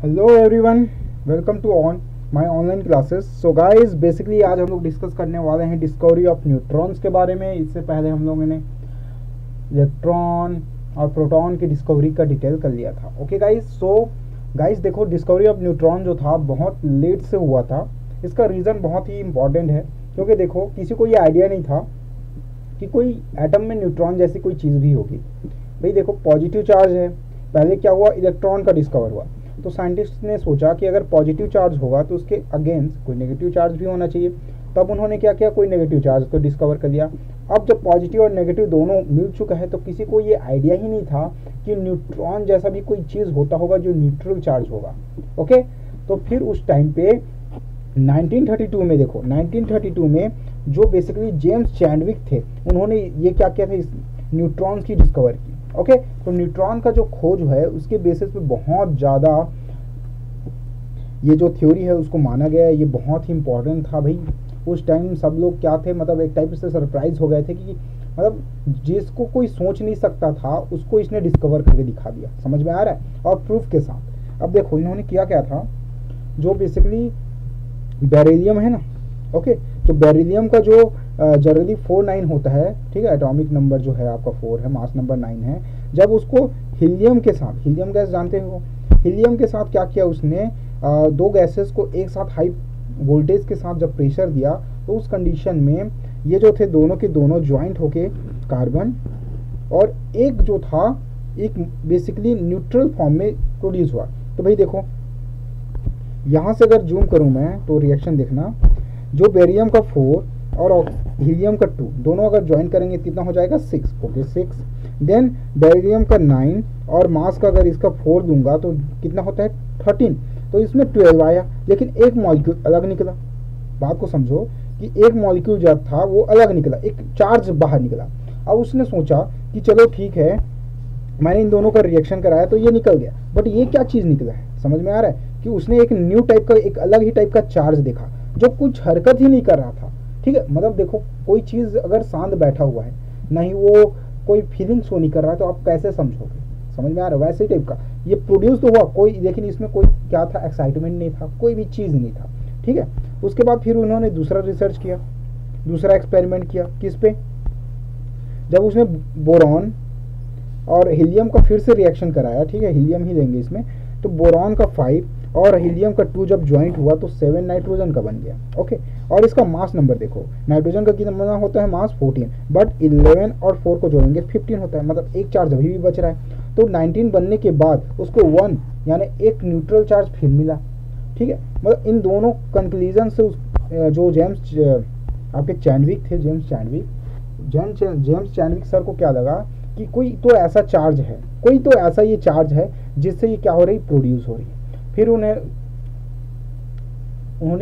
Hello everyone, welcome to on my online classes. So guys, basically आज हम लोग discuss करने वाले हैं डिस्कवरी ऑफ न्यूट्रॉन्स के बारे में। इससे पहले हम लोगों ने इलेक्ट्रॉन और प्रोटॉन की डिस्कवरी का डिटेल कर लिया था। ओके गाइस, सो गाइस देखो, डिस्कवरी ऑफ न्यूट्रॉन जो था बहुत लेट से हुआ था। इसका रीज़न बहुत ही इंपॉर्टेंट है, क्योंकि देखो किसी को ये आइडिया नहीं था कि कोई एटम में न्यूट्रॉन जैसी कोई चीज़ भी होगी। भाई देखो, पॉजिटिव चार्ज है, पहले क्या हुआ, इलेक्ट्रॉन का डिस्कवर हुआ। तो साइंटिस्ट ने सोचा कि अगर पॉजिटिव चार्ज होगा तो उसके अगेंस्ट कोई नेगेटिव चार्ज भी होना चाहिए। तब उन्होंने क्या किया, कोई नेगेटिव चार्ज को डिस्कवर कर लिया। अब जब पॉजिटिव और नेगेटिव दोनों मिल चुका है तो किसी को ये आइडिया ही नहीं था कि न्यूट्रॉन जैसा भी कोई चीज़ होता होगा जो न्यूट्रल चार्ज होगा। ओके, तो फिर उस टाइम पे 1932 में देखो, 1932 में जो बेसिकली जेम्स चैडविक थे, उन्होंने ये क्या किया था, इस न्यूट्रॉन्स की डिस्कवर की। ओके, तो न्यूट्रॉन का जो खोज है उसके बेसिस पे बहुत ज़्यादा ये जो थ्योरी है उसको माना गया है। ये बहुत ही इंपॉर्टेंट था भाई। उस टाइम सब लोग क्या थे, मतलब एक टाइप से सरप्राइज हो गए थे कि मतलब जिसको कोई सोच नहीं सकता था उसको इसने डिस्कवर करके दिखा दिया। समझ में आ रहा है, और प्रूफ के साथ। अब देखो इन्होंने किया क्या था, जो बेसिकली बेरिलियम है ना, ओके, तो बेरिलियम का जो जनरली 49 होता है, ठीक है, एटॉमिक नंबर जो है आपका 4 है, मास नंबर 9 है। जब उसको हीलियम के साथ, हीलियम गैस जानते हो, हीलियम के साथ क्या किया उसने, दो गैसेस को एक साथ हाई वोल्टेज के साथ जब प्रेशर दिया तो उस कंडीशन में ये जो थे दोनों के दोनों ज्वाइंट होके कार्बन और एक जो था एक बेसिकली न्यूट्रल फॉर्म में प्रोड्यूस हुआ। तो भाई देखो, यहाँ से अगर जूम करूँ मैं तो रिएक्शन देखना, जो बेरियम का 4 और हीलियम का 2 दोनों अगर ज्वाइन करेंगे कितना हो जाएगा, 6। ओके, 6। देन बेरिलियम का 9 और मास का अगर इसका 4 दूंगा तो कितना होता है, 13। तो इसमें 12 आया, लेकिन एक मॉलिक्यूल अलग निकला। बात को समझो कि एक मॉलिक्यूल जो था वो अलग निकला, एक चार्ज बाहर निकला। अब उसने सोचा कि चलो ठीक है, मैंने इन दोनों का रिएक्शन कराया तो ये निकल गया, बट ये क्या चीज़ निकला है, समझ में आ रहा है कि उसने एक न्यू टाइप का, एक अलग ही टाइप का चार्ज देखा जो कुछ हरकत ही नहीं कर रहा था। ठीक है, मतलब देखो कोई चीज़ अगर शांत बैठा हुआ है, नहीं वो कोई फीलिंग शो नहीं कर रहा है, तो आप कैसे समझोगे। समझ में आ रहा है, वैसे ही टाइप का ये प्रोड्यूस तो हुआ कोई, लेकिन इसमें कोई क्या था, एक्साइटमेंट नहीं था, कोई भी चीज़ नहीं था। ठीक है, उसके बाद फिर उन्होंने दूसरा रिसर्च किया, दूसरा एक्सपेरिमेंट किया, किस पे, जब उसने बोरॉन और हीलियम का फिर से रिएक्शन कराया। ठीक है, हीलियम ही लेंगे इसमें, तो बोरॉन का 5 और हीलियम का 2 जब ज्वाइंट हुआ तो 7 नाइट्रोजन का बन गया। ओके, और इसका मास नंबर देखो, नाइट्रोजन का कितना होता है, मास 14, बट 11 और 4 को जोड़ेंगे 15 होता है, मतलब एक चार्ज अभी भी बच रहा है। तो 19 बनने के बाद उसको 1 यानी एक न्यूट्रल चार्ज फिर मिला। ठीक है, मतलब इन दोनों कंक्लूजन से जो जेम्स आपके चैडविक थे, जेम्स चैडविक सर को क्या लगा कि कोई तो ऐसा चार्ज है, कोई तो ऐसा ये चार्ज है जिससे ये क्या हो रही, प्रोड्यूस हो रही है। फिर उन्होंने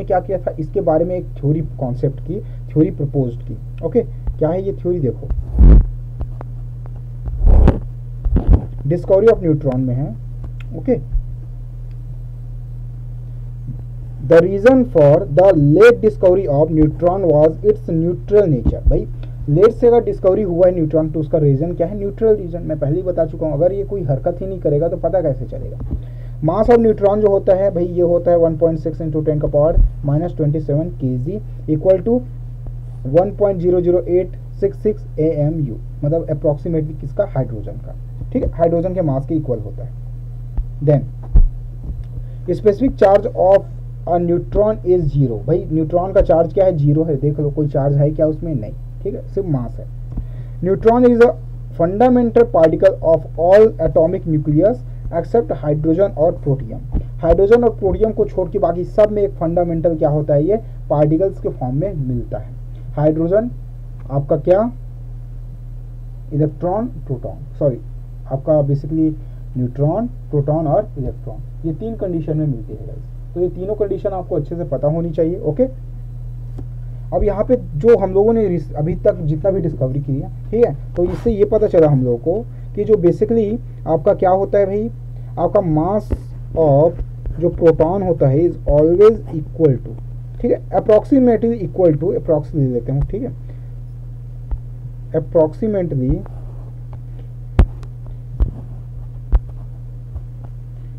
क्या किया था, इसके बारे में एक थ्योरी कॉन्सेप्ट की, थ्योरी प्रपोज की। ओके, क्या है ये थ्योरी, देखो डिस्कवरी ऑफ न्यूट्रॉन में है। Okay, the reason for the late discovery of neutron was its neutral nature. भाई लेट से अगर डिस्कवरी हुआ है न्यूट्रॉन तो उसका रीजन क्या है, न्यूट्रल रीजन। मैं पहले ही बता चुका हूँ, अगर ये कोई हरकत ही नहीं करेगा तो पता कैसे चलेगा। मास ऑफ न्यूट्रॉन जो होता है भाई, ये होता है 1.6 इंटू 10 का power -27 kg equal to 1.00866 AMU, मतलब अप्रॉक्सीमेटली किसका, हाइड्रोजन का। ठीक है, हाइड्रोजन के मास के इक्वल होता है। Then specific charge of a neutron is 0। भाई न्यूट्रॉन का चार्ज क्या है, 0 है। देख लो कोई चार्ज है क्या उसमें, नहीं। ठीक है, सिर्फ मास है। Neutron is a fundamental particle of all atomic nucleus except hydrogen और प्रोटियम। हाइड्रोजन और प्रोटियम को छोड़ के बाकी सब में एक फंडामेंटल क्या होता है, ये पार्टिकल्स के फॉर्म में मिलता है। हाइड्रोजन आपका क्या, इलेक्ट्रॉन प्रोटॉन, सॉरी आपका बेसिकली न्यूट्रॉन, प्रोटॉन और इलेक्ट्रॉन, ये 3 कंडीशन में मिलती है गाइस। तो ये तीनों कंडीशन आपको अच्छे से पता होनी चाहिए। ओके, अब यहाँ पे जो हम लोगों ने अभी तक जितना भी डिस्कवरी की है, ठीक है, तो इससे ये पता चला हम लोगों को कि जो बेसिकली आपका क्या होता है भाई, आपका मास ऑफ जो प्रोटॉन होता है इज ऑलवेज इक्वल टू, ठीक है, अप्रॉक्सीमेटली इक्वल टू, अप्रॉक्सीमेटली लेते हैं, ठीक है, अप्रॉक्सीमेटली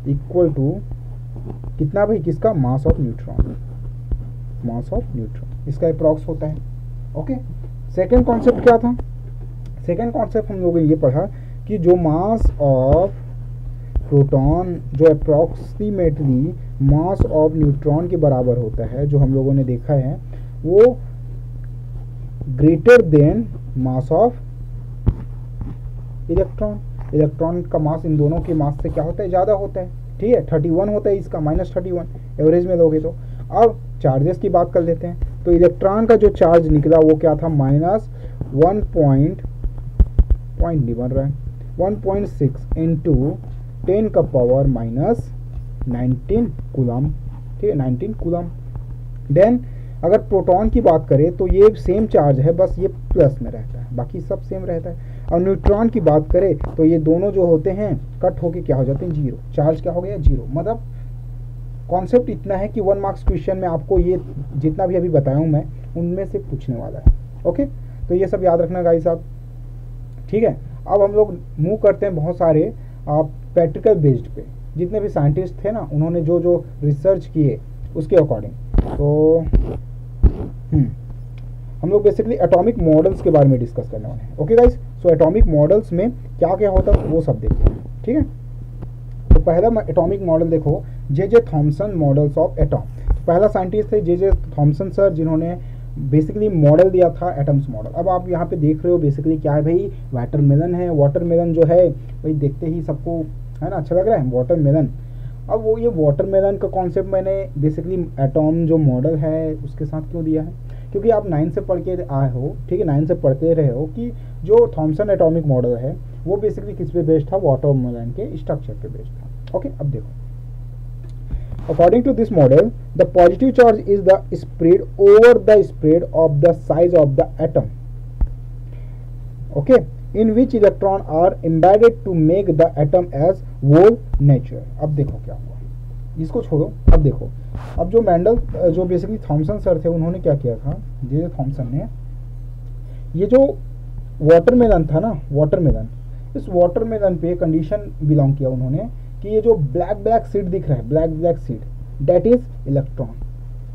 इक्वल टू कितना भाई, किसका, mass of neutron, mass of neutron इसका अप्रॉक्स होता है। ओके, सेकेंड कॉन्सेप्ट क्या था, सेकेंड कॉन्सेप्ट हम लोगों ने ये पढ़ा कि जो मास ऑफ प्रोटॉन जो अप्रॉक्सीमेटली मास ऑफ न्यूट्रॉन के बराबर होता है, जो हम लोगों ने देखा है, वो greater then mass of electron. Electron का मास इन दोनों के मास से क्या होता है, ज़्यादा होता है। ठीक है, 31 होता है इसका, -31 एवरेज में लोगे तो। अब चार्जेस की बात कर लेते हैं। तो इलेक्ट्रॉन का जो चार्ज निकला वो क्या था, -1 पॉइंट नहीं बन रहा है, 1.6 इंटू 10 का पावर -19 कूलम। ठीक है, 19 कूलम। देन अगर प्रोटॉन की बात करें तो ये सेम चार्ज है, बस ये प्लस में रहता है, बाकी सब सेम रहता है। और न्यूट्रॉन की बात करें तो ये दोनों जो होते हैं कट होके क्या हो जाते हैं, जीरो। चार्ज क्या हो गया, जीरो। मतलब कॉन्सेप्ट इतना है कि 1 मार्क्स क्वेश्चन में आपको ये जितना भी अभी बताया हूँ मैं, उनमें से पूछने वाला है। ओके, तो ये सब याद रखना गाइस साहब। ठीक है, अब हम लोग मूव करते हैं बहुत सारे प्रैक्टिकल बेस्ड पे। जितने भी साइंटिस्ट थे ना, उन्होंने जो जो रिसर्च किए उसके अकॉर्डिंग। तो हम लोग बेसिकली एटॉमिक मॉडल्स के बारे में डिस्कस करने वाले हैं। Okay guys, so atomic models में क्या क्या होता है वो सब देखते हैं। ठीक है, तो पहला एटॉमिक मॉडल देखो, J Thomson models of atom. तो पहला साइंटिस्ट थे जे थॉमसन सर, जिन्होंने बेसिकली मॉडल दिया था एटम्स मॉडल। अब आप यहाँ पे देख रहे हो बेसिकली क्या है भाई, वाटरमेलन है। वाटरमेलन जो है भाई देखते ही सबको है ना अच्छा लग रहा है, वाटरमेलन। अब वो ये वाटरमेलन का कॉन्सेप्ट मैंने बेसिकली एटॉम जो मॉडल है उसके साथ क्यों दिया है, क्योंकि आप 9 से पढ़ के आए हो। ठीक है, 9 से पढ़ते रहे हो कि जो थॉमसन एटॉमिक मॉडल है वो बेसिकली किस पे बेस्ड था, वाटरमेलन के स्ट्रक्चर पे बेस्ड था। ओके, अब देखो, according to this model the positive charge is the spread over the spread of the size of the atom, okay, in which electron are embedded to make the atom as whole nature। अब देखो क्या हुआ, इसको छोड़ो। अब देखो, अब जो मैंडल जो बेसिकली थॉमसन सर थे, उन्होंने क्या किया था, जे थॉमसन ने ये जो वाटरमेलन था ना, वाटरमेलन, इस वाटरमेलन पे कंडीशन बिलोंग किया उन्होंने कि ये जो ब्लैक सीड दिख रहा है, black seed, that is electron.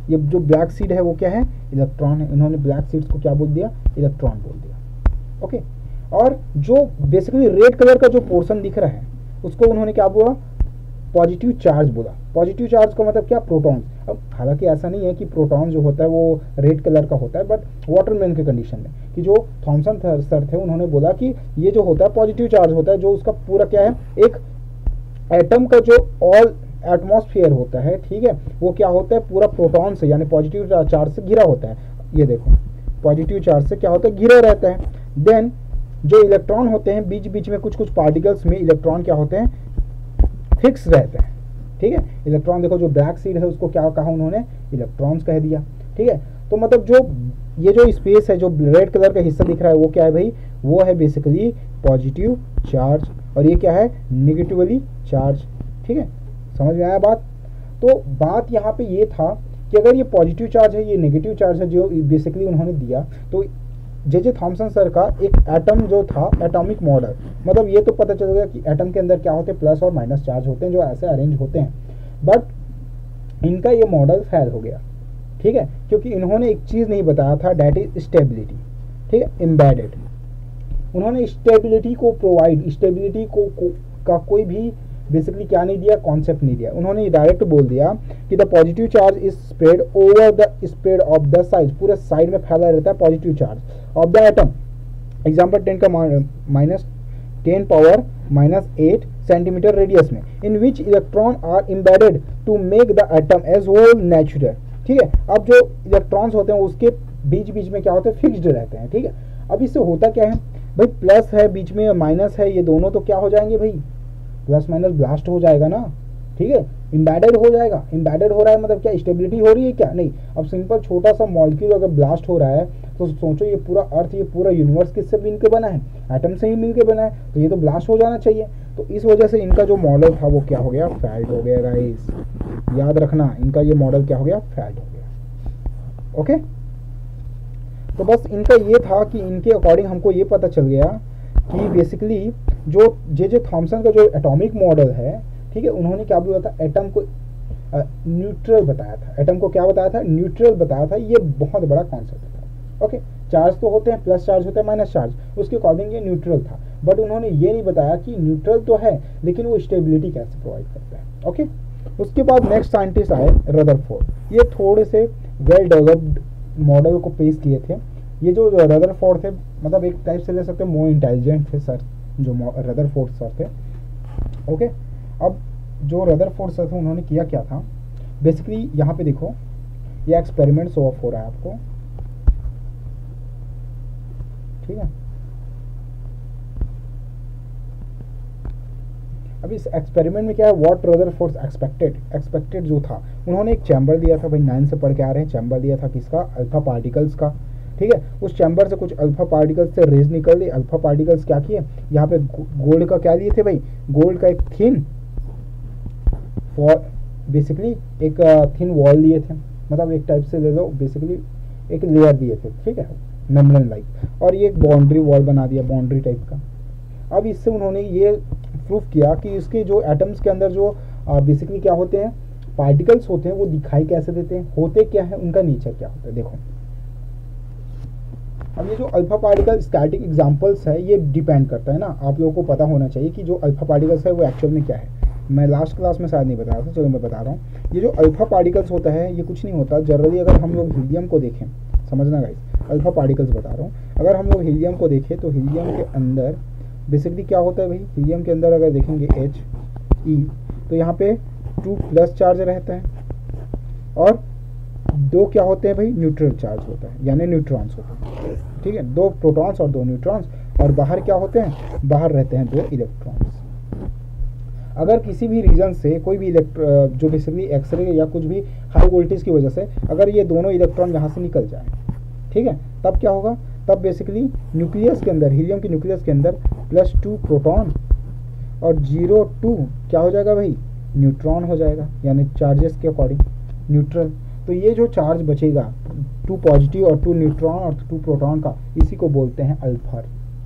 ये जो ब्लैक सीड है वो क्या है, इलेक्ट्रॉन है। इन्होंने ब्लैक सीड्स को क्या बोल दिया, इलेक्ट्रॉन बोल दिया। ओके, और जो बेसिकली रेड कलर का जो पोर्शन दिख रहा है उसको उन्होंने क्या बोला, पॉजिटिव चार्ज बोला। पॉजिटिव चार्ज का मतलब क्या, प्रोटॉन। अब हालांकि ऐसा नहीं है कि प्रोटॉन जो होता है वो रेड कलर का होता है, बट वाटरमेलन के कंडीशन में कि जो थॉमसन सर थे उन्होंने बोला कि ये जो होता है पॉजिटिव चार्ज होता है, जो उसका पूरा क्या है, एक एटम का जो ऑल एटमॉस्फेयर होता है, ठीक है, वो क्या होता है, पूरा प्रोटॉन से यानी पॉजिटिव चार्ज से घिरा होता है। ये देखो, पॉजिटिव चार्ज से क्या होता है, घिरा रहता है। देन जो इलेक्ट्रॉन होते हैं, बीच बीच में कुछ पार्टिकल्स में इलेक्ट्रॉन क्या होते हैं, फिक्स रहते हैं। ठीक है, इलेक्ट्रॉन देखो, जो ब्लैक सीड है उसको क्या कहा उन्होंने, इलेक्ट्रॉन्स कह दिया। ठीक है, तो मतलब जो ये जो स्पेस है, जो रेड कलर का हिस्सा दिख रहा है वो क्या है भाई, वो है बेसिकली पॉजिटिव चार्ज, और ये क्या है, नेगेटिवली चार्ज। ठीक है, समझ में आया बात। तो बात यहाँ पे ये था कि अगर ये पॉजिटिव चार्ज है, ये नेगेटिव चार्ज है जो बेसिकली उन्होंने दिया, तो जे थॉमसन सर का एक एटम जो था, एटॉमिक मॉडल, मतलब ये तो पता चल गया कि एटम के अंदर क्या होते हैं, प्लस और माइनस चार्ज होते हैं जो ऐसे अरेंज होते हैं। बट इनका ये मॉडल फेल हो गया। ठीक है, क्योंकि इन्होंने एक चीज़ नहीं बताया था, डैट इज स्टेबिलिटी। ठीक है, एम्बेडेड, उन्होंने स्टेबिलिटी को प्रोवाइड, स्टेबिलिटी को का कोई भी बेसिकली क्या नहीं दिया, कॉन्सेप्ट नहीं दिया। उन्होंने डायरेक्ट बोल दिया कि the positive charge is spread over the spread of the size, पूरे साइड में फैला रहता है positive charge of the atom. Example 10 का -10 पावर -8 सेंटीमीटर रेडियस में, in which electron are embedded to make the atom as whole natural. ठीक है, अब जो इलेक्ट्रॉन्स होते हैं उसके बीच बीच में क्या होते हैं, फिक्स्ड रहते हैं। ठीक है, अब इससे होता क्या है भाई, प्लस है बीच में, माइनस है, ये दोनों तो क्या हो जाएंगे भाई, प्लस माइनस ब्लास्ट हो जाएगा ना। ठीक है, इम्बेडेड हो जाएगा। इम्बेडेड हो रहा है मतलब क्या, स्टेबिलिटी हो रही है क्या, नहीं। अब सिंपल छोटा सा मॉलिक्यूल अगर ब्लास्ट हो रहा है तो सोचो ये पूरा अर्थ, ये पूरा यूनिवर्स किससे मिलकर बना है, एटम से ही मिलकर बना है, तो ये तो ब्लास्ट हो जाना चाहिए। तो इस वजह से इनका जो मॉडल था वो क्या हो गया, फेल्ड हो गया गाइस। याद रखना, इनका ये मॉडल क्या हो गया, फेल्ड हो गया। ओके, तो बस इनका ये था कि इनके अकॉर्डिंग हमको ये पता चल गया कि बेसिकली जो जे थॉमसन का जो एटॉमिक मॉडल है, ठीक है, उन्होंने क्या बोला था, एटम को न्यूट्रल बताया था, एटम को क्या बताया था, न्यूट्रल बताया था। ये बहुत बड़ा कॉन्सेप्ट था। ओके, चार्ज तो होते हैं, प्लस चार्ज होता है, माइनस चार्ज, उसके अकॉर्डिंग ये न्यूट्रल था। बट उन्होंने ये नहीं बताया कि न्यूट्रल तो है लेकिन वो स्टेबिलिटी कैसे प्रोवाइड करता है। ओके, उसके बाद नेक्स्ट साइंटिस्ट आए रदरफोर्ड। ये थोड़े से वेल डेवलप्ड मॉडल को पेश किए थे। ये जो रदरफोर्ड थे, मतलब एक टाइप से ले सकते हैं मोर इंटेलिजेंट थे सर, जो रदरफोर्ड सर थे। ओके, अब जो रदरफोर्ड सर थे उन्होंने किया क्या था, बेसिकली यहाँ पे देखो ये एक्सपेरिमेंट शो ऑफ हो रहा है आपको, ठीक है। अब इस एक्सपेरिमेंट में क्या है, व्हाट रदरफोर्ड एक्सपेक्टेड जो था, उन्होंने एक चैम्बर दिया था, भाई 9 से पढ़ के आ रहे हैं, चैम्बर दिया था किसका, अल्फा पार्टिकल्स का, ठीक है। उस चैम्बर से कुछ अल्फा पार्टिकल्स से रेज निकल दी। अल्फा पार्टिकल्स क्या किए, यहाँ पे गोल्ड का क्या लिए थे भाई, गोल्ड का एक थिन बेसिकली एक थिन वॉल लिए थे, मतलब एक टाइप से ले लो, बेसिकली एक लेयर दिए थे, ठीक है, मेम्ब्रेन लाइक, और ये एक बाउंड्री वॉल बना दिया, बाउंड्री टाइप का। अब इससे उन्होंने ये प्रूफ किया कि इसके जो एटम्स के अंदर जो बेसिकली क्या होते हैं, पार्टिकल्स होते हैं, वो दिखाई कैसे देते हैं, होते क्या है, उनका नेचर क्या होता है। देखो अब ये जो अल्फा पार्टिकल स्टैटिक एग्जांपल्स है, ये डिपेंड करता है ना, आप लोगों को पता होना चाहिए कि जो अल्फा पार्टिकल्स है वो एक्चुअल में क्या है। मैं लास्ट क्लास में शायद नहीं बताया था, चलो मैं बता रहा हूँ। ये जो अल्फा पार्टिकल्स होता है ये कुछ नहीं होता जनरली, अगर हम लोग हीलियम को देखें, समझना गाइस, अल्फा पार्टिकल्स बता रहा हूँ, अगर हम लोग हीलियम को देखें तो हीलियम के अंदर बेसिकली क्या होता है भाई, हीलियम के अंदर अगर देखेंगे He, तो यहाँ पे 2 प्लस चार्ज रहता है और 2 क्या होते हैं भाई, न्यूट्रल चार्ज होता है, यानी न्यूट्रॉन्स होते हैं, ठीक है, 2 प्रोटॉन्स और 2 न्यूट्रॉन्स, और बाहर क्या होते हैं, बाहर रहते हैं 2 इलेक्ट्रॉन्स। अगर किसी भी रीजन से कोई भी जो बेसिकली एक्सरे या कुछ भी हाई वोल्टेज की वजह से अगर ये दोनों इलेक्ट्रॉन यहाँ से निकल जाए, ठीक है, तब क्या होगा, तब बेसिकली न्यूक्लियस के अंदर, हीलियम के न्यूक्लियस के अंदर +2 प्रोटॉन और 0 2 क्या हो जाएगा भाई, न्यूट्रॉन हो जाएगा, यानी चार्जेस के अकॉर्डिंग न्यूट्रल। तो ये जो चार्ज बचेगा 2 पॉजिटिव और 2 न्यूट्रॉन और 2 प्रोटॉन का, इसी को बोलते हैं अल्फा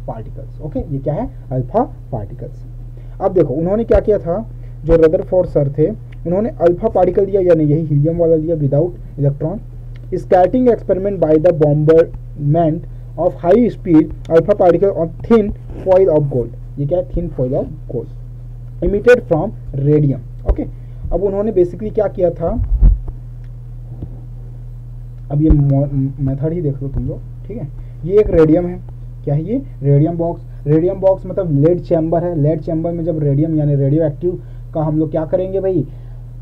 पार्टिकल्स। ओके, ये क्या है, अल्फा पार्टिकल्स। अब देखो उन्होंने क्या किया था, जो रदरफोर्ड सर थे उन्होंने अल्फा पार्टिकल दिया, यानी यही हीलियम वाला दिया without electron, scattering experiment by the bombardment of high speed alpha particle on thin foil of gold. ये क्या है, thin foil of gold emitted from radium. Okay, अब उन्होंने बेसिकली क्या किया था, अब ये मेथड ही देख लो तुम लोग, ठीक है। ये एक रेडियम है, क्या है ये, रेडियम बॉक्स। रेडियम बॉक्स मतलब लेड चैम्बर है। लेड चैम्बर में जब रेडियम यानी रेडियो एक्टिव का हम लोग क्या करेंगे भाई,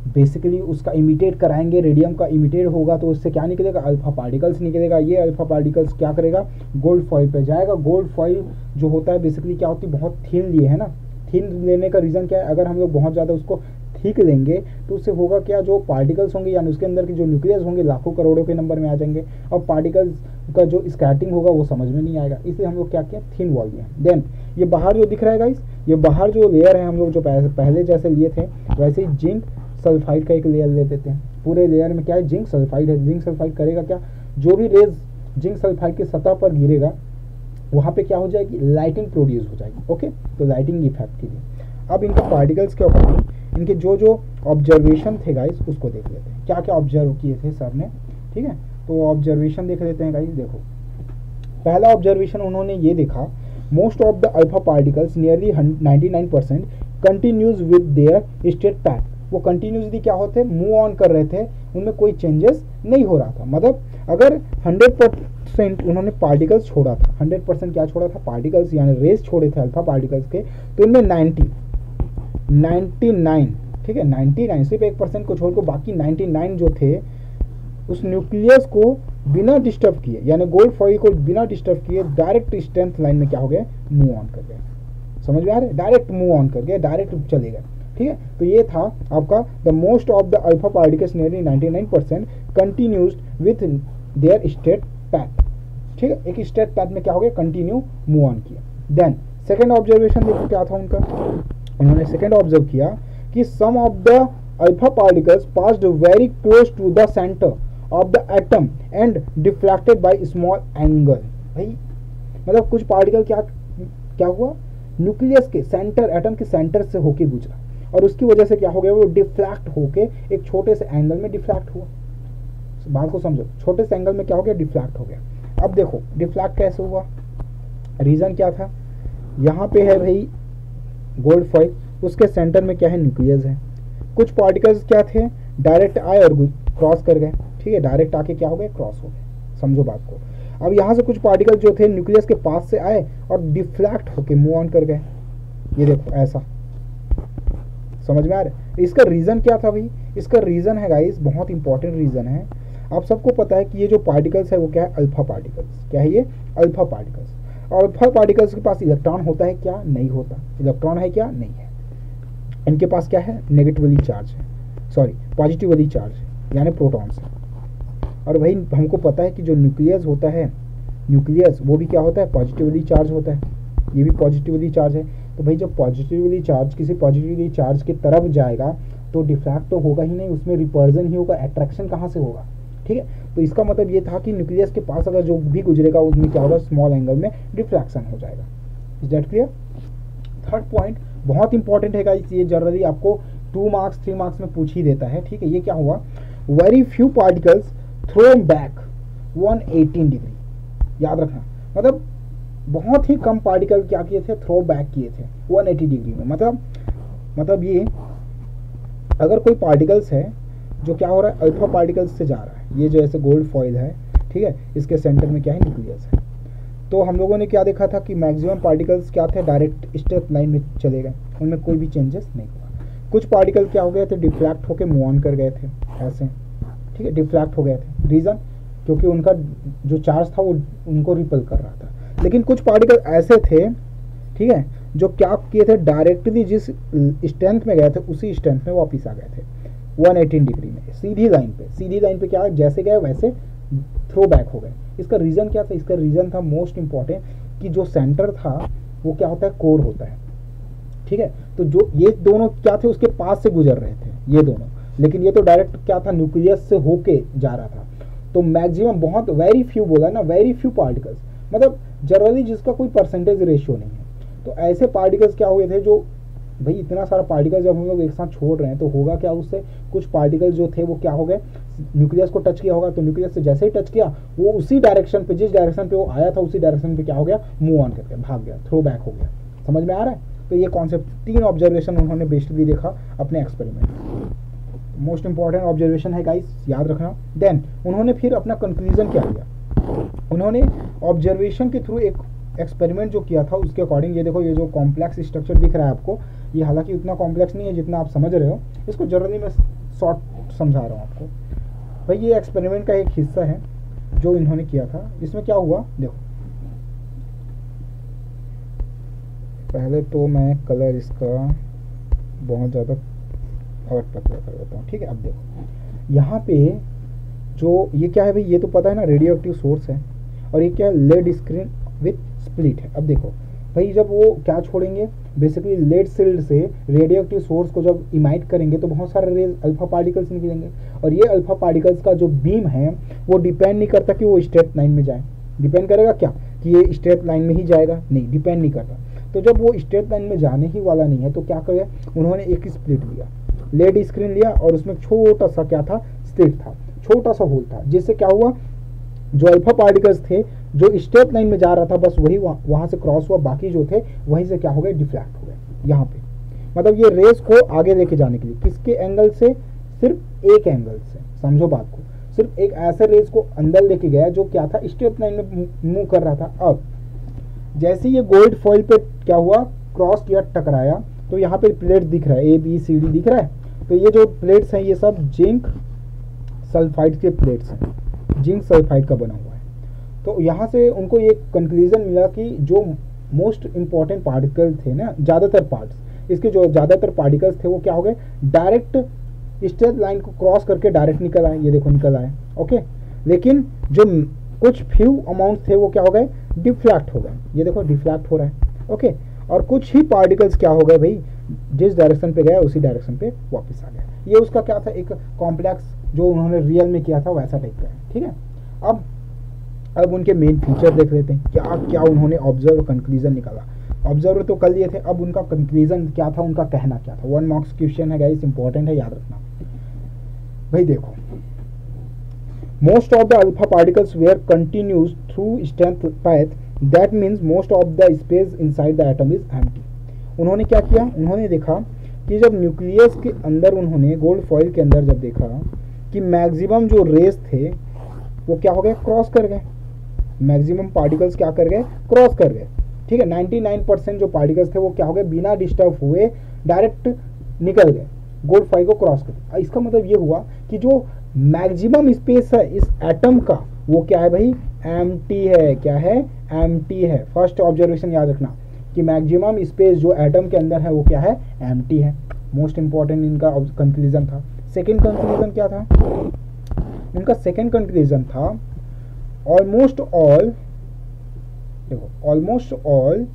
बेसिकली उसका इमिटेट कराएंगे, रेडियम का इमिटेट होगा तो उससे क्या निकलेगा, अल्फा पार्टिकल्स निकलेगा। ये अल्फा पार्टिकल्स क्या करेगा, गोल्ड फॉइल पे जाएगा। गोल्ड फॉइल जो होता है बेसिकली क्या होती है, बहुत थिन लिए है ना। थिन लेने का रीज़न क्या है, अगर हम लोग बहुत ज़्यादा उसको ठीक लेंगे तो उससे होगा क्या, जो पार्टिकल्स होंगे यानी उसके अंदर के जो न्यूक्लियस होंगे लाखों करोड़ों के नंबर में आ जाएंगे और पार्टिकल्स का जो स्कैटरिंग होगा वो समझ में नहीं आएगा। इसलिए हम लोग क्या किया, थिन वॉल दिया। देन ये बाहर जो दिख रहा है गाइस, ये बाहर जो लेयर है हम लोग जो पहले जैसे लिए थे वैसे ही जिंक सल्फाइड का एक लेयर ले देते हैं। पूरे लेयर में क्या है, जिंक सल्फाइड है। जिंक सल्फाइड करेगा क्या, जो भी रेज जिंक सल्फाइड की सतह पर गिरेगा वहाँ पे क्या हो जाएगी, लाइटिंग प्रोड्यूस हो जाएगी। ओके, तो लाइटिंग इफेक्ट के लिए अब इनका पार्टिकल्स के अकॉर्डिंग इनके जो जो ऑब्जर्वेशन थे गाइस उसको देख लेते हैं, क्या क्या ऑब्जर्व किए थे सर ने, ठीक है। तो ऑब्जर्वेशन देख लेते हैं गाइस। देखो पहला ऑब्जर्वेशन उन्होंने ये देखा, most of the alpha particles nearly 99% continues with their straight path. वो कंटिन्यूसली क्या होते, मूव ऑन कर रहे थे, उनमें कोई चेंजेस नहीं हो रहा था। मतलब अगर 100% उन्होंने पार्टिकल्स छोड़ा था, 100% क्या छोड़ा था, पार्टिकल्स यानी रेस छोड़े थे अल्फा पार्टिकल्स के, तो इनमें 99, ठीक है, 99 सिर्फ 1% को छोड़ को बाकी 99 जो थे उस न्यूक्लियस को बिना डिस्टर्ब किए, यानी गोल्ड फॉइल को बिना डिस्टर्ब किए डायरेक्ट स्ट्रेंथ लाइन में क्या हो गए, मूव ऑन कर गए। समझ में आ रहा है, डायरेक्ट मूव ऑन कर गए, डायरेक्ट चले गए, ठीक है। तो ये था आपका the most of the alpha particles nearly 99% continues with their straight path, ठीक है। एक स्टेट पैथ में क्या हो गया, कंटिन्यू मूव ऑन किया। देन सेकेंड ऑब्जर्वेशन देखो क्या था उनका, उन्होंने सेकेंड ऑब्जर्व किया कि some of the alpha particles passed very close to the centre of the atom and deflected by small angle. भाई मतलब कुछ पार्टिकल क्या हुआ, न्यूक्लियस के सेंटर, एटम के सेंटर से होके गुजरा और उसकी वजह से क्या हो गया, वो डिफ्लैक्ट होके एक छोटे से एंगल में डिफ्लैक्ट हुआ। बात को समझो, छोटे से एंगल में क्या हो गया, डिफ्लैक्ट हो गया। अब देखो डिफ्लैक्ट कैसे हुआ, रीजन क्या था, यहाँ पे है भाई गोल्ड फॉइल, उसके सेंटर में क्या है, न्यूक्लियस है। कुछ पार्टिकल्स क्या थे, डायरेक्ट आए और क्रॉस कर गए, ठीक है, डायरेक्ट आके क्या हो गए, क्रॉस हो गए, समझो बात को। अब यहाँ से कुछ पार्टिकल जो थे न्यूक्लियस के पास से आए और डिफ्लैक्ट होके मूव ऑन कर गए, ये देखो ऐसा, समझ में आ रहा है। इसका रीजन क्या था भाई, इसका रीजन है गाइस, बहुत इंपॉर्टेंट रीजन है। आप सबको पता है कि ये जो पार्टिकल्स है वो क्या है, अल्फा पार्टिकल्स। क्या है ये, अल्फा पार्टिकल्स। और अल्फा पार्टिकल्स के पास इलेक्ट्रॉन होता है क्या, नहीं होता। इलेक्ट्रॉन है क्या, नहीं है। इनके पास क्या है, नेगेटिवली चार्ज है, सॉरी पॉजिटिवली चार्ज है, यानी प्रोटॉन्स है। और भाई हमको पता है कि जो न्यूक्लियस होता है, न्यूक्लियस वो भी क्या होता है, पॉजिटिवली चार्ज होता है, ये भी पॉजिटिवली चार्ज है। तो भाई जब पॉजिटिवली चार्ज किसी पॉजिटिवली चार्ज की तरफ जाएगा तो डिफ्रैक्ट तो होगा ही नहीं, उसमें रिपर्जन ही होगा, अट्रैक्शन कहाँ से होगा, ठीक है। तो इसका मतलब ये था कि न्यूक्लियस के पास अगर जो भी गुजरेगा उसमें क्या होगा, स्मॉल एंगल में डिफ्रैक्शन हो जाएगा। Is that clear. Third point बहुत इंपॉर्टेंट है गाइस, ये जनरली आपको 2 मार्क्स 3 मार्क्स में पूछ ही देता है, ठीक है। ये क्या हुआ, very few particles thrown back 118 degree, याद रखना, मतलब बहुत ही कम पार्टिकल क्या किए थे, थ्रो बैक किए थे 180 डिग्री में। मतलब ये अगर कोई पार्टिकल्स है जो क्या हो रहा है, अल्फा पार्टिकल्स से जा रहा है, ये जो ऐसे गोल्ड फॉइल है, ठीक है, इसके सेंटर में क्या है, न्यूक्लियस है। तो हम लोगों ने क्या देखा था कि मैक्सिमम पार्टिकल्स क्या थे, डायरेक्ट स्ट्रेट लाइन में चले गए, उनमें कोई भी चेंजेस नहीं हुआ। कुछ पार्टिकल क्या हो गए थे, डिफ्लैक्ट होकर मूव ऑन कर गए थे ऐसे, ठीक है, डिफ्लैक्ट हो गए थे। रीज़न क्योंकि उनका जो चार्ज था वो उनको रिपल कर रहा था। लेकिन कुछ पार्टिकल ऐसे थे, ठीक है, जो क्या किए थे, डायरेक्टली जिस स्ट्रेंथ में गए थे उसी स्ट्रेंथ में वापस आ गए थे 118 डिग्री में, सीधी लाइन पे क्या जैसे गए वैसे थ्रो बैक हो गए। इसका रीज़न क्या था, इसका रीज़न था मोस्ट इंपॉर्टेंट कि जो सेंटर था वो क्या होता है, कोर होता है, ठीक है। तो जो ये दोनों क्या थे, उसके पास से गुजर रहे थे ये दोनों, लेकिन ये तो डायरेक्ट क्या था, न्यूक्लियस से होके जा रहा था। तो मैक्सिमम बहुत वेरी फ्यू बोला ना, वेरी फ्यू पार्टिकल्स, मतलब जनरली जिसका कोई परसेंटेज रेशियो नहीं है। तो ऐसे पार्टिकल्स क्या हुए थे, जो भाई इतना सारा पार्टिकल जब हम लोग एक साथ छोड़ रहे हैं तो होगा क्या, उससे कुछ पार्टिकल जो थे वो क्या हो गए, न्यूक्लियस को टच किया होगा, तो न्यूक्लियस से जैसे ही टच किया वो उसी डायरेक्शन पे, जिस डायरेक्शन पे वो आया था उसी डायरेक्शन पे क्या हो गया, मूव ऑन करके भाग गया, थ्रो बैक हो गया। समझ में आ रहा है। तो ये कॉन्सेप्ट 3 ऑब्जर्वेशन उन्होंने बेसिकली देखा अपने एक्सपेरिमेंट। मोस्ट इंपॉर्टेंट ऑब्जर्वेशन है गाइस, याद रखना। देन उन्होंने फिर अपना कंक्लूजन क्या लिया, उन्होंने ऑब्जर्वेशन के थ्रू एक एक्सपेरिमेंट जो किया था उसके अकॉर्डिंग, ये देखो ये जो कॉम्प्लेक्स स्ट्रक्चर दिख रहा है आपको, ये हालांकि उतना कॉम्प्लेक्स नहीं है जितना आप समझ रहे हो, इसको जनरली मैं शॉर्ट समझा रहा हूँ आपको। भाई ये एक्सपेरिमेंट का एक हिस्सा है जो इन्होंने किया था। इसमें क्या हुआ देखो, पहले तो मैं कलर इसका बहुत ज़्यादा और पतला कर देता हूँ, ठीक है। अब देखो यहाँ पे जो ये क्या है भाई, ये तो पता है ना रेडियो एक्टिव सोर्स है, और ये क्या है, लेड स्क्रीन विथ स्प्लिट है। अब देखो भाई जब वो क्या छोड़ेंगे, बेसिकली लेड शील्ड से रेडियो एक्टिव सोर्स को जब इमाइट करेंगे तो बहुत सारे रेज अल्फा पार्टिकल्स निकलेंगे, और ये अल्फा पार्टिकल्स का जो बीम है वो डिपेंड नहीं करता कि वो स्ट्रेट लाइन में जाए। डिपेंड करेगा क्या कि ये स्ट्रेट लाइन में ही जाएगा, नहीं, डिपेंड नहीं करता। तो जब वो स्ट्रेट लाइन में जाने ही वाला नहीं है तो क्या करें, उन्होंने एक स्प्लिट लिया, लेड स्क्रीन लिया, और उसमें छोटा सा क्या था, स्लिट था, छोटा सा होल था, जिससे क्या हुआ, जो अल्फा पार्टिकल्स थे जो स्ट्रेट लाइन में जा रहा था बस वही वहां से क्रॉस हुआ, बाकी जो थे वहीं से क्या हो गए, डिफ्लैक्ट हो गए यहाँ पे। मतलब ये रेस को आगे लेके जाने के लिए किसके एंगल से, सिर्फ एक एंगल से, समझो बात को, सिर्फ एक ऐसे रेस को अंदर लेके गया जो क्या था, स्ट्रेट लाइन में मूव कर रहा था। अब जैसे ये गोल्ड फॉइल पे क्या हुआ, क्रॉस किया, टकराया, तो यहाँ पे प्लेट दिख रहा है, ABCD दिख रहा है। तो ये जो प्लेट्स हैं ये सब जिंक सल्फाइड के प्लेट्स हैं, जिंक सल्फाइड का बना हुआ है। तो यहाँ से उनको ये कंक्लूजन मिला कि जो मोस्ट इंपॉर्टेंट पार्टिकल थे ना, ज़्यादातर पार्ट्स, इसके जो ज़्यादातर पार्टिकल्स थे वो क्या हो गए, डायरेक्ट स्ट्रेट लाइन को क्रॉस करके डायरेक्ट निकल आए, ये देखो निकल आए, ओके। लेकिन जो कुछ फ्यू अमाउंट थे वो क्या हो गए, डिफ्लैक्ट हो गए, ये देखो डिफ्लैक्ट हो रहा है, ओके। और कुछ ही पार्टिकल्स क्या हो गए भाई, जिस डायरेक्शन पे गया उसी डायरेक्शन पे वापस आ गया। ये उसका क्या था, एक कॉम्प्लेक्स जो उन्होंने रियल में किया था वैसा टाइप का है, ठीक है। अब उनके मेन फीचर देख लेते हैं, क्या क्या उन्होंने ऑब्जर्व कंक्लूजन निकाला। ऑब्जर्व तो कर लिए थे, अब उनका कंक्लूजन क्या था, उनका कहना क्या था। 1 मार्क्स क्वेश्चन है गाइस, इंपॉर्टेंट है, याद रखना भाई। देखो, most of the alpha particles were continues through strength path, that means most of the space inside the atom is empty. उन्होंने क्या किया, उन्होंने देखा कि जब न्यूक्लियस के अंदर, उन्होंने गोल्ड फॉइल के अंदर जब देखा कि मैक्सिमम जो रेस थे वो क्या हो गए, क्रॉस कर गए। मैक्सिमम पार्टिकल्स क्या कर गए, क्रॉस कर गए। ठीक है, 99% जो पार्टिकल्स थे वो क्या हो गए, बिना डिस्टर्ब हुए डायरेक्ट निकल गए, गोल्ड फॉइल को क्रॉस कर। इसका मतलब ये हुआ कि जो मैक्सिमम स्पेस है इस एटम का वो क्या है भाई, एम्प्टी है। क्या है, एम्प्टी है। फर्स्ट ऑब्जर्वेशन याद रखना कि मैक्सिमम स्पेस जो एटम के अंदर है वो क्या है, एम्प्टी है। मोस्ट इंपॉर्टेंट इनका कंक्लूजन था। सेकेंड कंक्लूजन क्या था, उनका सेकेंड कंक्लूजन था ऑलमोस्ट ऑल, देखो ऑलमोस्ट ऑल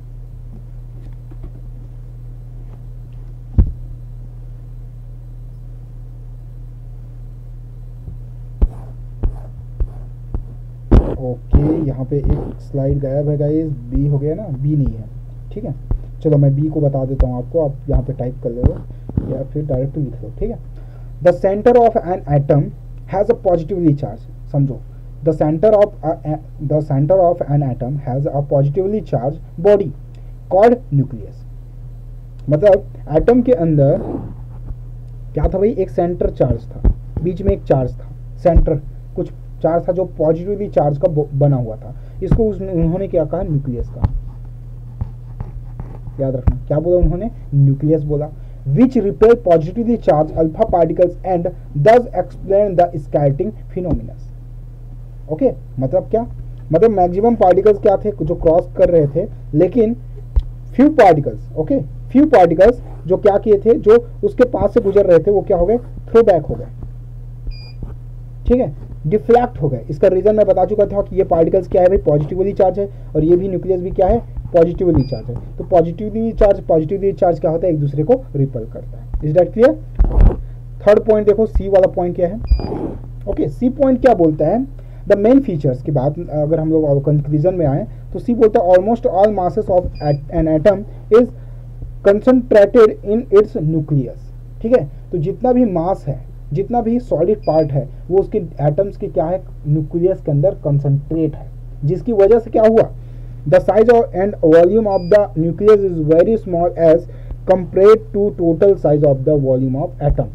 ओके, यहाँ पे एक स्लाइड गायब है गाइस, बी हो गया ना, बी नहीं है। ठीक है, चलो मैं बी को बता देता हूँ आपको, आप यहाँ पे टाइप कर लो या फिर डायरेक्ट लिख लो। ठीक है, the centre of an atom has a positively charge. समझो, the centre of an atom has a positively charge body called nucleus. मतलब एटम के अंदर क्या था भाई, एक सेंटर चार्ज था, बीच में एक चार्ज था, सेंटर कुछ चार्ज था जो पॉजिटिवली चार्ज का बना हुआ था। इसको उन्होंने क्या कहा, न्यूक्लियस कहा। याद रखना, क्या बोला उन्होंने, न्यूक्लियस बोला। Which repel positively charge alpha particles and this explain the scattering phenomenons. Okay, मतलब क्या, मतलब मैक्सिमम पार्टिकल्स क्या थे जो क्रॉस कर रहे थे, लेकिन few particles, okay, few particles जो क्या किए थे, जो उसके पास से गुजर रहे थे वो क्या हो गए, थ्रो बैक हो गए। ठीक है, डिफ्लैक्ट हो गए। इसका रीजन मैं बता चुका था कि ये पार्टिकल्स क्या है भाई, पॉजिटिवली चार्ज है, और ये भी न्यूक्लियस भी क्या है, पॉजिटिवली चार्ज है। तो पॉजिटिवली चार्ज क्या होता है, एक दूसरे को रिपल करता है। Is that clear. Third point देखो, सी वाला पॉइंट क्या है। ओके, सी पॉइंट क्या बोलता है, द मेन फीचर्स की बात अगर हम लोग कंक्लूजन में आए तो सी बोलता है almost all masses of an atom is concentrated in its nucleus. ठीक है, तो जितना भी मास है, जितना भी सॉलिड पार्ट है वो उसके एटम्स की क्या है, न्यूक्लियस के अंदर कंसंट्रेट है, जिसकी वजह से क्या हुआ, the size and volume of the nucleus is very small as compared to total size of the volume of atom.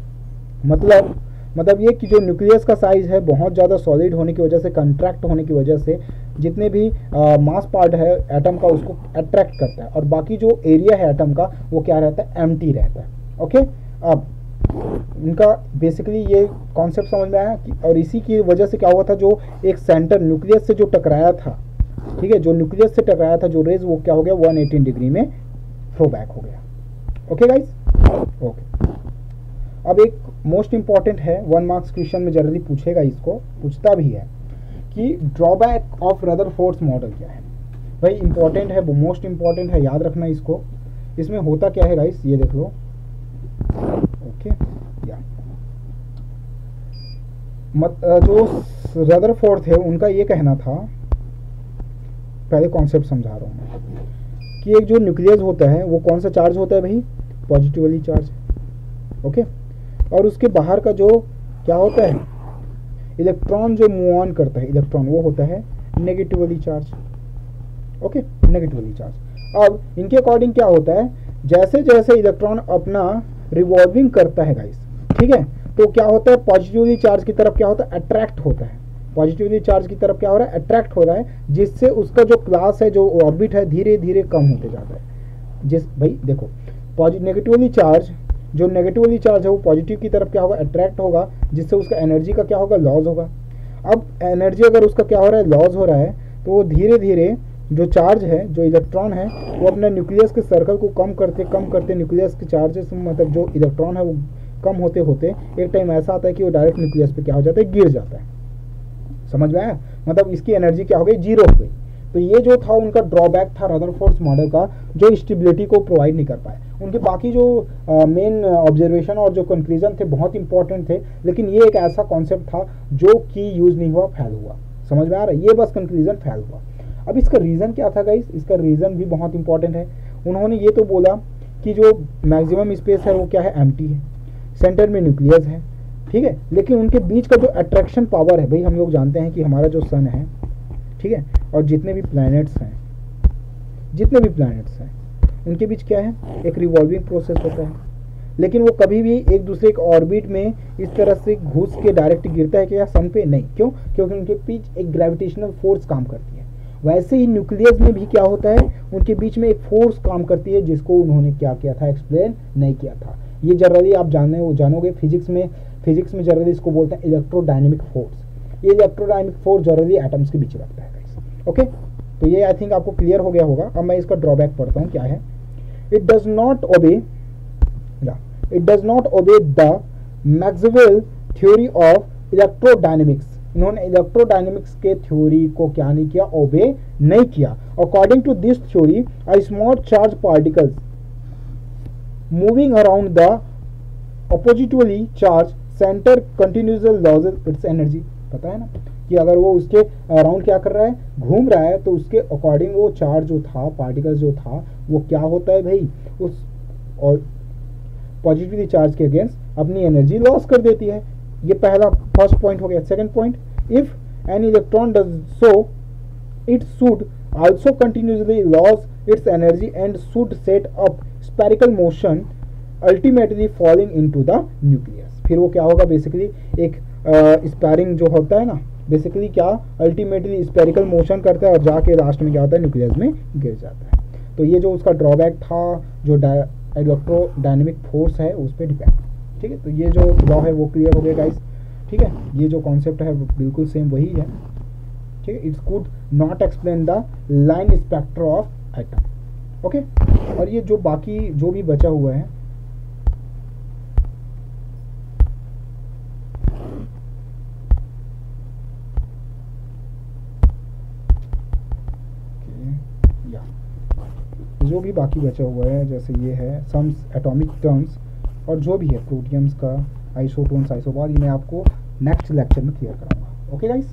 मतलब ये कि जो न्यूक्लियस का साइज है बहुत ज़्यादा सॉलिड होने की वजह से, कंट्रैक्ट होने की वजह से जितने भी मास पार्ट है एटम का उसको अट्रैक्ट करता है, और बाकी जो एरिया है एटम का वो क्या रहता है, एम्प्टी रहता है। ओके, अब इनका बेसिकली ये कॉन्सेप्ट समझ में आया कि, और इसी की वजह से क्या हुआ था, जो एक सेंटर न्यूक्लियस से जो टकराया था, ठीक है, जो न्यूक्लियस से टकराया था जो रेज, वो क्या हो गया, 180 डिग्री में थ्रो बैक हो गया। Okay guys, okay. अब एक मोस्ट इंपॉर्टेंट है, 1 मार्क्स क्वेश्चन में जनरली पूछेगा, इसको पूछता भी है कि ड्रॉबैक ऑफ रदरफोर्ड मॉडल क्या है। भाई इंपॉर्टेंट है, वो मोस्ट इंपॉर्टेंट है, याद रखना इसको। इसमें होता क्या है गाइस, ये देख लो। ओके, या जो रदरफोर्ड थे उनका ये कहना था, पहले कॉन्सेप्ट समझा रहा हूँ मैं, कि एक जो न्यूक्लियस होता है वो कौन सा चार्ज होता है भाई, पॉजिटिवली चार्ज। ओके, और उसके बाहर का जो क्या होता है, इलेक्ट्रॉन जो मूव ऑन करता है, इलेक्ट्रॉन वो होता है negatively charge. Okay, negatively charge. अब इनके अकॉर्डिंग क्या होता है, जैसे जैसे इलेक्ट्रॉन अपना रिवॉल्विंग करता है गाइस, ठीक है, तो क्या होता है, पॉजिटिवली चार्ज की तरफ क्या होता है, अट्रैक्ट होता है। पॉजिटिवली चार्ज की तरफ क्या हो रहा है, अट्रैक्ट हो रहा है, जिससे उसका जो क्लास है, जो ऑर्बिट है, धीरे धीरे कम होते जाता है। भाई देखो, नेगेटिवली चार्ज, जो नेगेटिवली चार्ज है वो पॉजिटिव की तरफ क्या होगा, अट्रैक्ट होगा, जिससे उसका एनर्जी का क्या होगा, लॉस होगा। अब एनर्जी अगर उसका क्या हो रहा है, लॉस हो रहा है, तो वो धीरे धीरे जो चार्ज है, जो इलेक्ट्रॉन है, वो अपने न्यूक्लियस के सर्कल को कम करते न्यूक्लियस के चार्जेस, मतलब जो इलेक्ट्रॉन है वो कम होते होते एक टाइम ऐसा आता है कि वो डायरेक्ट न्यूक्लियस पे क्या हो जाता है, गिर जाता है। समझ में आया, मतलब इसकी एनर्जी क्या हो गई, जीरो हो गई। तो ये जो था उनका ड्रॉबैक था रदरफोर्ड मॉडल का, जो स्टेबिलिटी को प्रोवाइड नहीं कर पाए। उनके बाकी जो मेन ऑब्जर्वेशन और जो कंक्लूजन थे बहुत इंपॉर्टेंट थे, लेकिन ये एक ऐसा कॉन्सेप्ट था जो कि यूज नहीं हुआ, फेल हुआ। समझ में आ रहा है, ये बस कंक्लूजन फेल हुआ। अब इसका रीज़न क्या था गाइस, इसका रीज़न भी बहुत इंपॉर्टेंट है। उन्होंने ये तो बोला कि जो मैक्सिमम स्पेस है वो क्या है, एम्प्टी है, सेंटर में न्यूक्लियस है, ठीक है, लेकिन उनके बीच का जो अट्रैक्शन पावर है, भाई हम लोग जानते हैं कि हमारा जो सन है, ठीक है, और जितने भी प्लैनेट्स हैं उनके बीच क्या है, एक रिवॉल्विंग प्रोसेस होता है, लेकिन वो कभी भी एक दूसरे के ऑर्बिट में इस तरह से घुस के डायरेक्ट गिरता है क्या सन पे, नहीं। क्यों? क्योंकि उनके बीच एक ग्रेविटेशनल फोर्स काम करती है। वैसे ही न्यूक्लियस में भी क्या होता है, उनके बीच में एक फोर्स काम करती है, जिसको उन्होंने क्या किया था, एक्सप्लेन नहीं किया था। ये जनरली आप जानोगे फिजिक्स में जनरली इसको बोलते हैं इलेक्ट्रोडायनेमिक फोर्स। ये इलेक्ट्रोडायनेमिक फोर्स जनरली एटम्स के बीच लगता है गाइस। ओके, तो ये आई थिंक आपको क्लियर हो गया होगा। अब मैं इसका ड्रॉबैक पढ़ता हूँ क्या है। It does not obey the Maxwell theory of electrodynamics. इन्होंने इलेक्ट्रोडायनेमिक्स के थ्योरी को क्या नहीं किया, ओबे नहीं किया। According to this theory a small charge particles moving around the oppositely charge centre continuously losses its energy. पता है ना कि अगर वो उसके अराउंड क्या कर रहा है, घूम रहा है, तो उसके अकॉर्डिंग वो चार्ज जो था, पार्टिकल जो था, वो क्या होता है भाई, उस और पॉजिटिवली चार्ज के अगेंस्ट अपनी एनर्जी लॉस कर देती है। ये पहला फर्स्ट पॉइंट हो गया। Second point, if an electron does so it should also continuously loss it's energy and should set up spherical motion ultimately falling into the nucleus. फिर वो क्या होगा, बेसिकली एक स्पैरिंग जो होता है ना, बेसिकली क्या अल्टीमेटली स्फेरिकल मोशन करता है और जाके लास्ट में क्या होता है, न्यूक्लियस में गिर जाता है। तो ये जो उसका ड्रॉबैक था, जो इलेक्ट्रोडायनेमिक फोर्स है उस पर डिपेंड। ठीक है, तो ये जो लॉ है वो क्लियर हो गया गाइस। ठीक है, ये जो कॉन्सेप्ट है बिल्कुल सेम वही है। ठीक है, it's could not explain the line spectra of atom. Okay, और ये जो बाकी जो भी बचा हुआ है, जो भी बाकी बचा हुआ है, जैसे ये है सम्स एटॉमिक टर्म्स और जो भी है प्रोटियम्स का, आइसोटोन्स, आइसोबार, ये मैं आपको नेक्स्ट लेक्चर में क्लियर कराऊंगा। Okay guys.